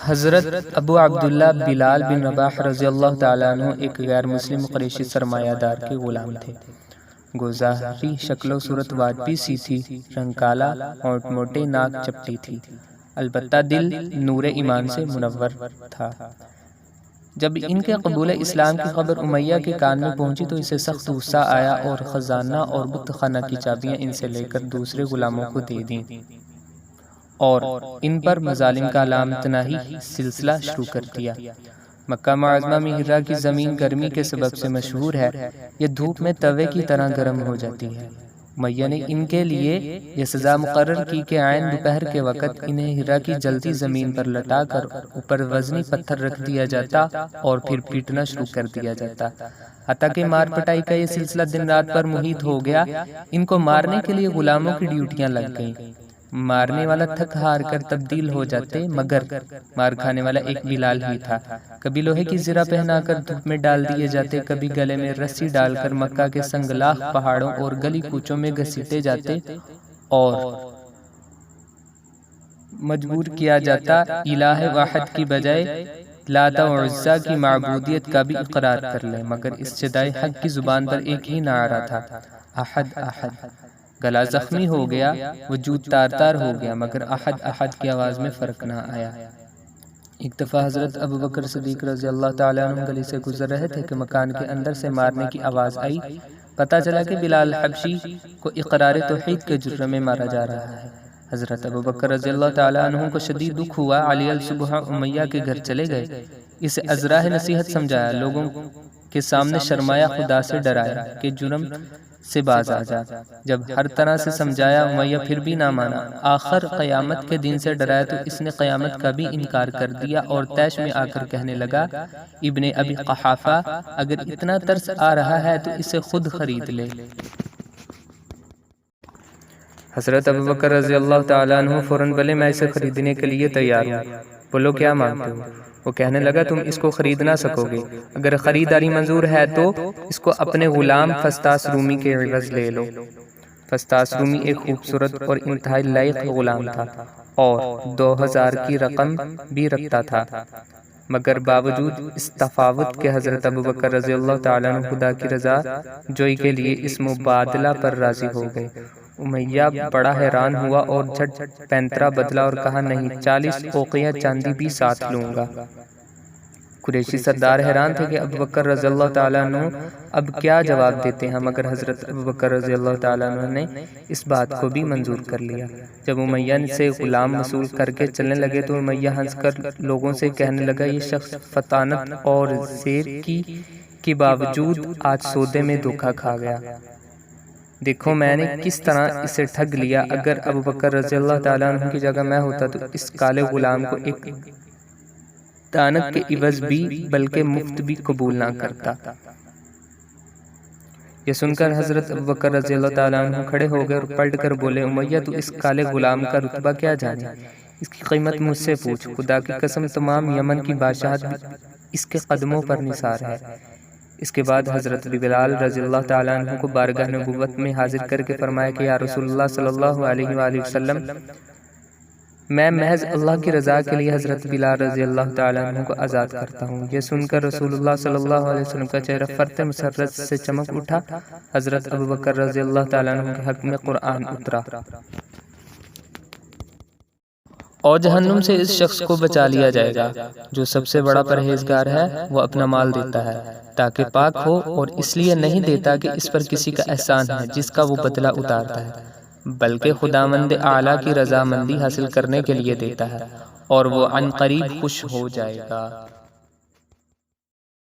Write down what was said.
حضرت ابو عبداللہ بلال بن رباح رضی اللہ تعالیٰ عنہ ایک غیر مسلم قریشی سرمایہ دار کے غلام تھے۔ گوزاری شکل و صورت واجبی سی تھی، رنگ کالا، ہونٹ موٹے، ناک چپٹی تھی، البتہ دل نور ایمان سے منور تھا۔ جب ان کے قبول اسلام کی خبر امیہ کے کان میں پہنچی تو اسے سخت غصہ آیا اور خزانہ اور بت خانہ کی چابیاں ان سے لے کر دوسرے غلاموں کو دے دیں اور ان پر مظالم کا لامتناہی سلسلہ شروع کر دیا۔ مکہ معظمہ میں ہرا کی زمین گرمی کے سبب سے مشہور ہے، یہ دھوپ میں توے کی طرح گرم ہو جاتی ہے۔ امیہ نے ان کے لیے یہ سزا مقرر کی کہ عین دوپہر کے وقت انہیں ہرا کی جلتی زمین پر لٹا کر اوپر وزنی پتھر رکھ دیا جاتا اور پھر پیٹنا شروع کر دیا جاتا، حتیٰ کہ مار پٹائی کا یہ سلسلہ دن رات پر محیط ہو گیا۔ ان کو مارنے کے لیے غلاموں کی ڈیوٹیاں لگ گئیں۔ مارنے والا تھک ہار کر تبدیل ہو جاتے، مگر مار کھانے والا ایک بلال ہی تھا۔ کبھی لوہے کی زرہ پہنا کر دھوپ میں ڈال دیے جاتے، کبھی گلے میں رسی ڈال کر مکہ کے سنگلاخ پہاڑوں اور گلی کوچوں میں گھسیٹے جاتے اور مجبور کیا جاتا الہ واحد کی بجائے لات و عزا کی معبودیت کا بھی اقرار کر لیں، مگر اس جدائے حق کی زبان پر ایک ہی نعرہ تھا، احد احد۔ گلا زخمی ہو گیا، وجود تار تار ہو گیا، مگر احد احد کی آواز میں فرق نہ آیا۔ ایک دفعہ حضرت ابوبکر صدیق رضی اللہ تعالیٰ عنہ گلی سے گزر رہے تھے کہ مکان کے اندر سے مارنے کی آواز آئی۔ پتہ چلا کہ بلال حبشی کو اقرار توحید کے جرم میں مارا جا رہا ہے۔ حضرت ابوبکر رضی اللہ تعالیٰ عنہ کو شدید دکھ ہوا، علی الصبح امیہ کے گھر چلے گئے، اسے عذراہ نصیحت سمجھایا، لوگوں کے سامنے شرمایا، خدا سے ڈرایا کہ جرم سے باز آ جا۔ جب ہر طرح سے سمجھایا امیہ پھر بھی نہ مانا، آخر قیامت کے دن سے ڈرایا تو اس نے قیامت کا بھی انکار کر دیا اور طیش میں آ کر کہنے لگا، ابن ابی قحافہ، اگر اتنا ترس آ رہا ہے تو اسے خود خرید لے۔ حضرت ابوبکر رضی اللہ تعالیٰ عنہ فوراً بولے، میں اسے خریدنے کے لیے تیار ہوں۔ بولو کیا مانگتے ہو؟ وہ کہنے لگا، تم اس کو خرید نہ سکو گے، اگر خریداری منظور ہے تو اس کو اپنے غلام فسطاس رومی کے عوض لے لو۔ فسطاس رومی ایک خوبصورت اور انتہائی لائق غلام تھا اور 2000 کی رقم بھی رکھتا تھا، مگر باوجود اس تفاوت کے حضرت ابوبکر رضی اللہ تعالیٰ عنہ خدا کی رضا جوئی کے لیے اس مبادلہ پر راضی ہو گئے۔ امیہ بڑا حیران ہوا اور جھٹ پینترا بدلا اور کہا، نہیں، 40 اوقیہ چاندی بھی ساتھ لوں گا۔ قریشی سردار حیران تھے کہ ابوبکر رضی اللہ تعالیٰ عنہ اب کیا جواب دیتے ہیں، مگر حضرت ابوبکر رضی اللہ تعالیٰ عنہ نے اس بات کو بھی منظور کر لیا۔ جب امیہ سے غلام وصول کر کے چلنے لگے تو امیہ ہنس کر لوگوں سے کہنے لگا، یہ شخص فطانت اور زیر کی باوجود آج سودے میں دھوکہ کھا گیا۔ دیکھو میں نے کس طرح اسے ٹھگ لیا، اگر ابوبکر رضی اللہ تعالیٰ عنہ کی جگہ میں ہوتا تو اس کالے غلام کو ایک دانت کے عوض بھی بلکہ مفت بھی قبول نہ کرتا۔ یہ سن کر حضرت ابوبکر رضی اللہ تعالیٰ عنہ کھڑے ہو گئے اور پلٹ کر بولے، امیہ تو اس کالے غلام کا رتبہ کیا جانے، اس کی قیمت مجھ سے پوچھ، خدا کی قسم تمام یمن کی بادشاہت اس کے قدموں پر نثار ہے۔ اس کے بعد حضرت بلال رضی اللہ تعالیٰ عنہ کو بارگاہ نبوت میں حاضر کر کے فرمایا کہ یا رسول اللہ صلی اللہ علیہ وآلہ وسلم، میں محض اللہ کی رضا کے لیے حضرت بلال رضی اللہ تعالیٰ عنہ کو آزاد کرتا ہوں۔ یہ سن کر رسول اللہ صلی اللہ علیہ وسلم کا چہرہ فرط مسرت سے چمک اٹھا۔ حضرت ابوبکر رضی اللہ تعالیٰ عنہ کے حق میں قرآن اترا، اور جہنم سے اس شخص کو بچا لیا جائے گا جو سب سے بڑا پرہیزگار ہے، وہ اپنا مال دیتا ہے تاکہ پاک ہو، اور اس لیے نہیں دیتا کہ اس پر کسی کا احسان ہے جس کا وہ بدلہ اتارتا ہے، بلکہ خداوند اعلیٰ کی رضامندی حاصل کرنے کے لیے دیتا ہے، اور وہ عنقریب خوش ہو جائے گا۔